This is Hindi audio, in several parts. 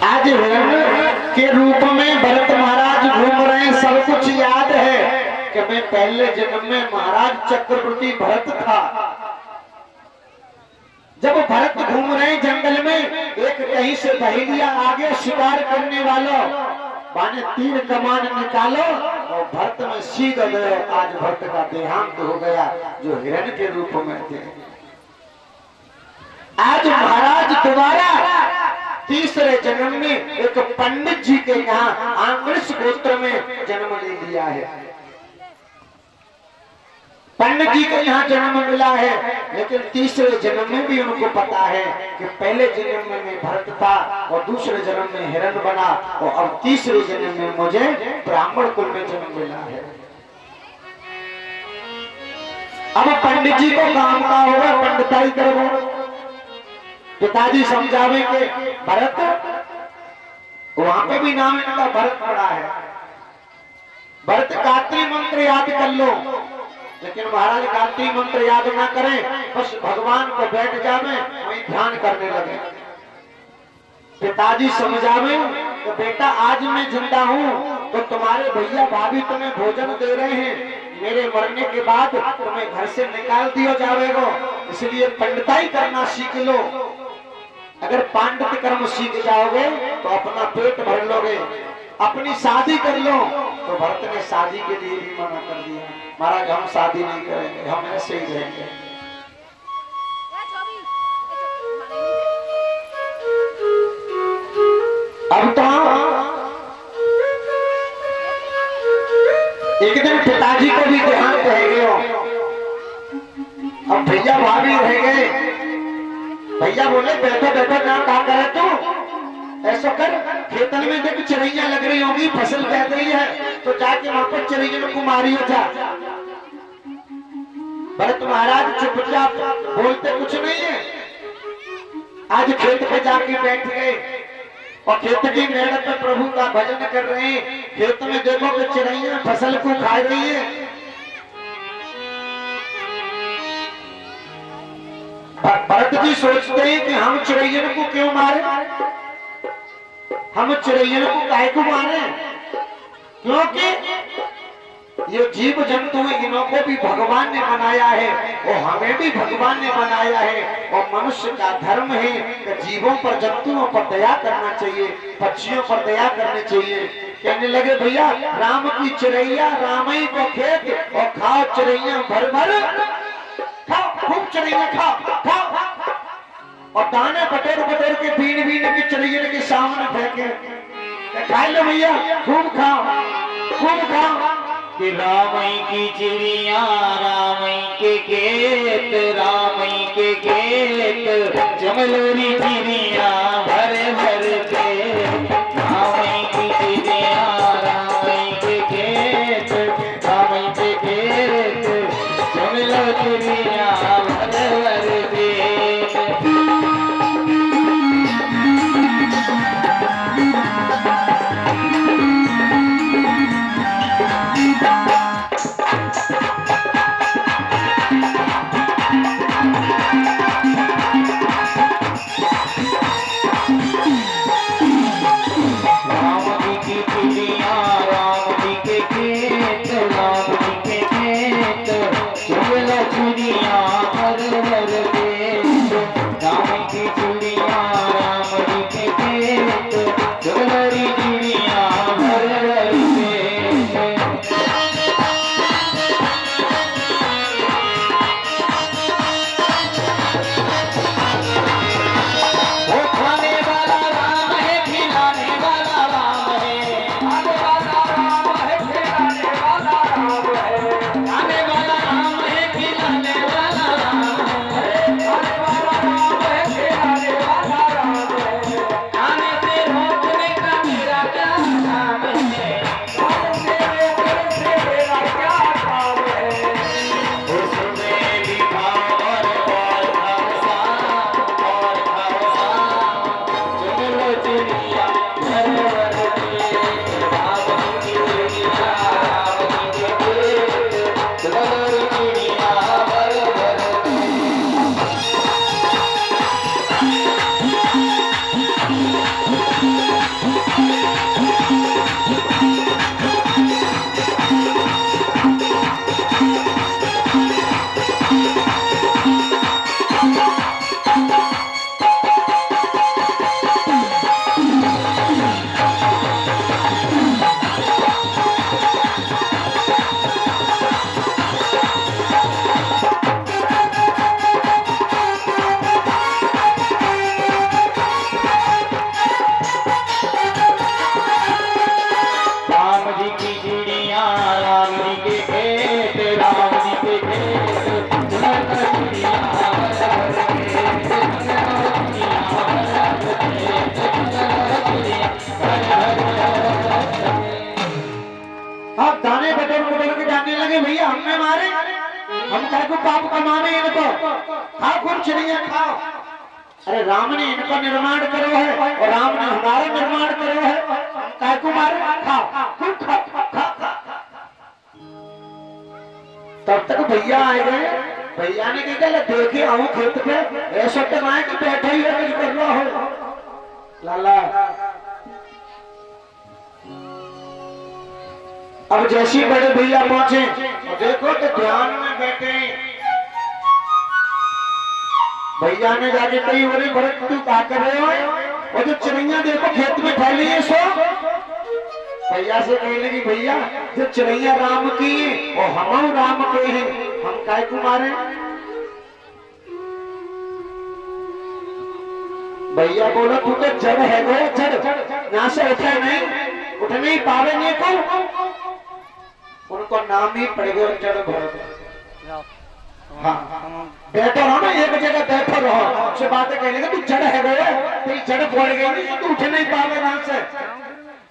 आज हिरण के रूप में भरत महाराज घूम रहे हैं। सब कुछ याद है कि मैं पहले जन्म में महाराज चक्रवर्ती भरत था। जब भरत घूम रहे जंगल में, एक कहीं से बहेलिया आगे शिकार करने वालों माने तीर कमान निकालो और भरत में सीध गए। आज भरत का देहांत हो गया जो हिरण के रूप में थे। आज महाराज दोबारा तीसरे जन्म में एक पंडित जी के यहाँ आंग्रस गोत्र में जन्म ले लिया है। पंडित जी के यहाँ जन्म मिला है, लेकिन तीसरे जन्म में भी उनको पता है कि पहले जन्म में भरत था और दूसरे जन्म में हिरण बना और अब तीसरे जन्म में मुझे ब्राह्मण कुल में जन्म मिला है। अब पंडित जी को काम का होगा, पंडिताई करो। पिताजी समझावेंगे भरत, वहां पे भी नाम इनका भरत पड़ा है। भरत गायत्री मंत्र याद कर लो, लेकिन महाराज गायत्री मंत्र याद ना करें, बस भगवान को बैठ जावे वही ध्यान करने लगे। पिताजी समझावे तो बेटा आज मैं जिंदा हूँ तो तुम्हारे भैया भाभी तुम्हें भोजन दे रहे हैं, मेरे मरने के बाद तुम्हें घर से निकाल दिया जाएगा, इसलिए पंडिताई करना सीख लो। अगर पांडित्य कर्म सीख जाओगे तो अपना पेट भर लोगे। अपनी शादी कर लो तो भरत ने शादी के लिए भी मना कर दिया, महाराज हम शादी नहीं करेंगे, हम ऐसे ही रहेंगे। अब तो एक दिन पिताजी को भी देहांत रह गया, अब भैया भाभी रह गए। भैया बोले बैठो बैठो ना, क्या करे तू, ऐसा कर खेतन में देख चिड़ैया लग रही होगी, फसल बह रही है तो जाके वहां पर चिड़ैया को मारी हो जा। भरत महाराज चुपचाप, बोलते कुछ नहीं है। आज खेत पे जाके बैठ गए और खेत की मेहनत में प्रभु का भजन कर रहे हैं। खेत में देखो कि चिड़ैया फसल को खा रही है। भरत जी सोचते हैं कि हम चिड़ैया को क्यों मारे, हम चिड़ैया को काहे को मारे, क्योंकि ये जीव जंतु इन्हों को भी भगवान ने बनाया है और हमें भी भगवान ने बनाया है। और मनुष्य का धर्म है कि जीवों पर, जंतुओं पर दया करना चाहिए, पक्षियों पर दया करनी चाहिए। कहने लगे भैया राम की चिड़ैया राम ही को खेत और खाओ चिड़ैया भर भर, खाओ खूब चिड़ैया खाओ खाओ, और दाने बटोर बटोर के बीन बीन की चिड़ैया के सामने फेंके, खा लो भैया खूब खाओ खूब खाओ। कि रामई की चिड़िया रामई के खेत, रामई के खेत जमलोरी चिड़िया भर भर के, रामई की चिड़िया रामई के खेत, रामई के खेत जमलो चिड़िया भर भर के। बोल के जाने लगे भैया हमने मारे, हम काय को पाप कमाने इनको, खाओ खूब चिड़िया खाओ। अरे राम ने इनका निर्माण करो है और राम ने हमारा निर्माण करो है, हम काय को मारे, खाओ खूब खाओ। तब तक भैया आए गए, भैया ने क्या देखे आऊं खेत पे, ऐसा टमाए कि बैठे ही है, कुछ कर रहा हो लाला। अब जैसे बड़े भैया पहुंचे और देखो तो ध्यान में बैठे, भैया ने जाके कही बोले भरत तू क्या कर रहे हो, और जो चिड़ैया देखो खेत में फैली है सो। भैया से कहने लगी भैया जो चिड़ैया राम की है और हम राम के हैं, हम काय को मारे। भैया बोला तू तो जड़ है गो, जड़ यहाँ से उठे नहीं, उठ नहीं पावेंगे को। उनको नाम ही पड़ गए जड़ भरत। हाँ बैठो रहो ना एक जगह, बैठो रहो, उससे बातें कहने लगे तू जड़ है गो, तेरी जड़ फोड़ गई, तू उठ नहीं पावे यहाँ से।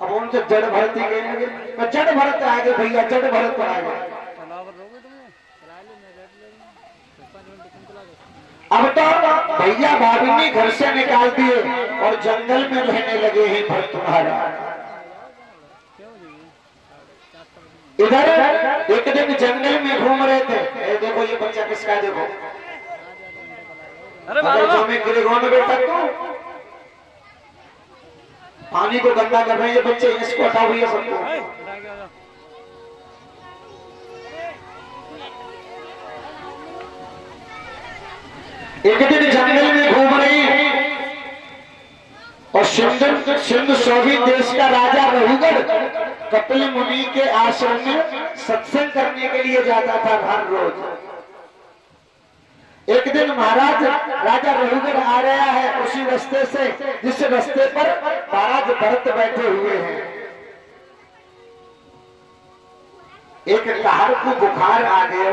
अब उनसे जड़ भरत ही कहने लगे, तो जड़ भरत आ गए भैया, जड़ भरत आ गए। अब तो भैया भाभी ने घर से निकाल दिए और जंगल में रहने लगे हैं भरत महाराज। इधर एक दिन जंगल में घूम रहे थे, देखो ये बच्चा किसका है देखो, अगर में गिरेगा ना बेटा तो पानी को गंदा कर रहे हैं ये बच्चे, इसको हटाओ भैया सबको। एक दिन जंगल में घूम रहे हैं और सिंधु सौवी देश का राजा रघुगढ़ कपिल मुनि के आश्रम में सत्संग करने के लिए जाता था हर रोज। एक दिन महाराज राजा रघुगढ़ आ रहा है उसी रास्ते से जिस रास्ते पर महाराज भरत बैठे हुए हैं। एक कार को बुखार आ गया,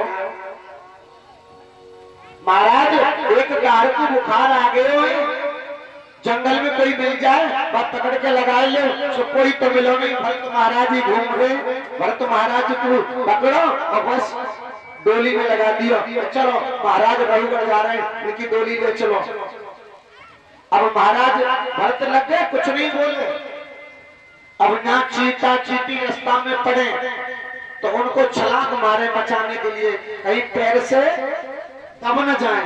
महाराज एक कार को बुखार आ गए, जंगल में कोई मिल जाए बात पकड़ के लगा ले, तो कोई तो मिलो नहीं, भरत महाराज ही घूम रहे, भरत महाराज को पकड़ो और बस डोली में लगा दिया, चलो महाराज रघुगढ़ जा रहे हैं इनकी डोली में चलो। अब महाराज भरत लग गए, कुछ नहीं बोले। अब ना चीता चीटी रास्ता में पड़े तो उनको छलांग मारे बचाने के लिए, कहीं पैर से तब न जाए,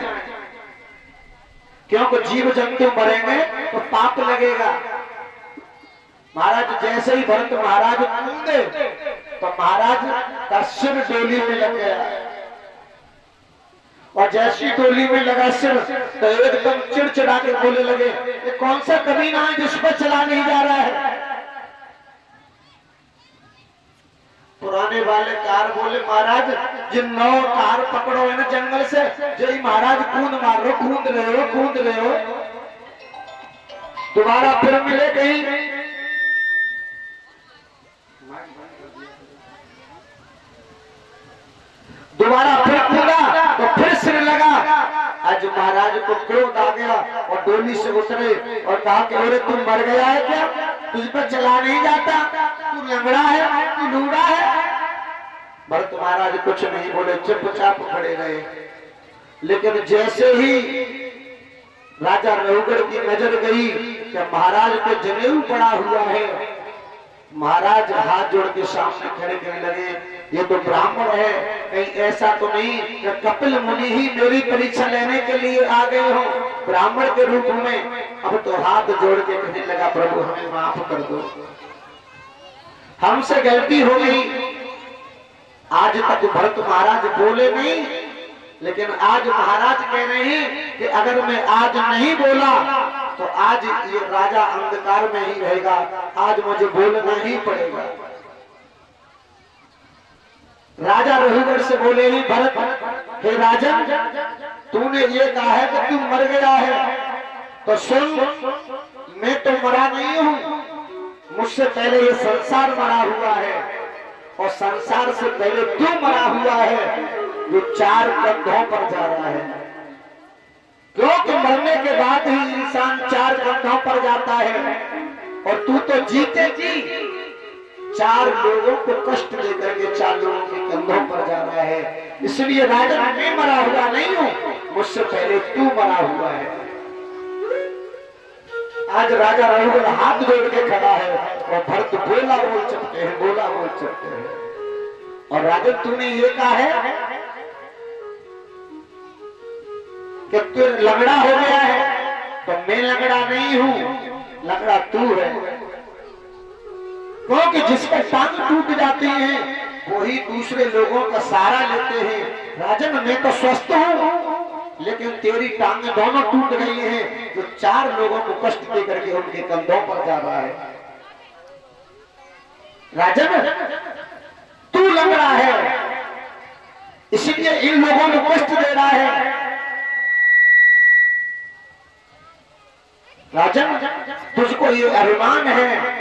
क्योंकि जीव जंतु मरेंगे तो पाप लगेगा। महाराज जैसे ही भरत महाराज कूदे तो महाराज का सिर डोली में लग गया, और जैसी डोली में लगा सिर तो एकदम चिड़चिड़ा के बोले लगे ये कौन सा कमीना है जिस पर चला नहीं जा रहा है। पुराने वाले कार बोले महाराज जिन 9 कार पकड़ो है ना जंगल से, जय महाराज कूद मार रहे हो, कूद रहे हो, दोबारा फिर मिले कहीं। दोबारा फिर कूदा तो फिर सिर लगा। आज महाराज को क्रोध आ गया और डोली से उतरे और कहा कि अरे तू मर गया है क्या, तुझ पर चला नहीं जाता, तू लंगड़ा है, तू लूड़ा है। भरत महाराज कुछ नहीं बोले, चुपचाप खड़े रहे। लेकिन जैसे ही राजा रघुगढ़ की नजर गई कि महाराज को जनेऊ पड़ा हुआ है, महाराज हाथ जोड़ के सामने खड़े करने लगे, ये तो ब्राह्मण है, कहीं ऐसा तो नहीं कि कपिल मुनि ही मेरी परीक्षा लेने के लिए आ गए हो ब्राह्मण के रूप में। अब तो हाथ जोड़ के कहने लगा प्रभु हमें माफ कर दो, हमसे गलती हो गई। आज तक भरत महाराज बोले नहीं, लेकिन आज महाराज कह रहे हैं कि अगर मैं आज नहीं बोला तो आज ये राजा अंधकार में ही रहेगा, आज मुझे बोलना ही पड़ेगा। राजा रघुगढ़ से बोले ही भरत, हे राजन तूने ये कहा है कि तू मर गया है, तो सुन मैं तो मरा नहीं हूं, मुझसे पहले ये संसार मरा हुआ है और संसार से पहले तू मरा हुआ है, जो 4 कंधों पर जा रहा है। क्योंकि मरने के बाद ही इंसान 4 कंधों पर जाता है, और तू तो जीते जी चार लोगों को कष्ट देकर के चार लोगों के कंधों पर जा रहा है। इसलिए राजा मैं मरा हुआ नहीं हूं, मुझसे पहले तू मरा हुआ है। आज राजा रघुवर हाथ जोड़ के खड़ा है और भरत बोला बोल सकते हैं, बोला बोल सकते हैं। और राजन तूने ये कहा है कि तू लंगड़ा हो गया है, तो मैं लंगड़ा नहीं हूं, लंगड़ा तू है। क्योंकि जिसका टांग टूट जाती है वही दूसरे लोगों का सहारा लेते हैं। राजन मैं तो स्वस्थ हूं, लेकिन तेरी टांगें दोनों टूट गई हैं, जो चार लोगों को कष्ट दे करके उनके कंधों पर जा रहा है। राजन तू लंगड़ा है, इसलिए इन लोगों को कष्ट दे रहा है। राजन तुझको ये अभिमान है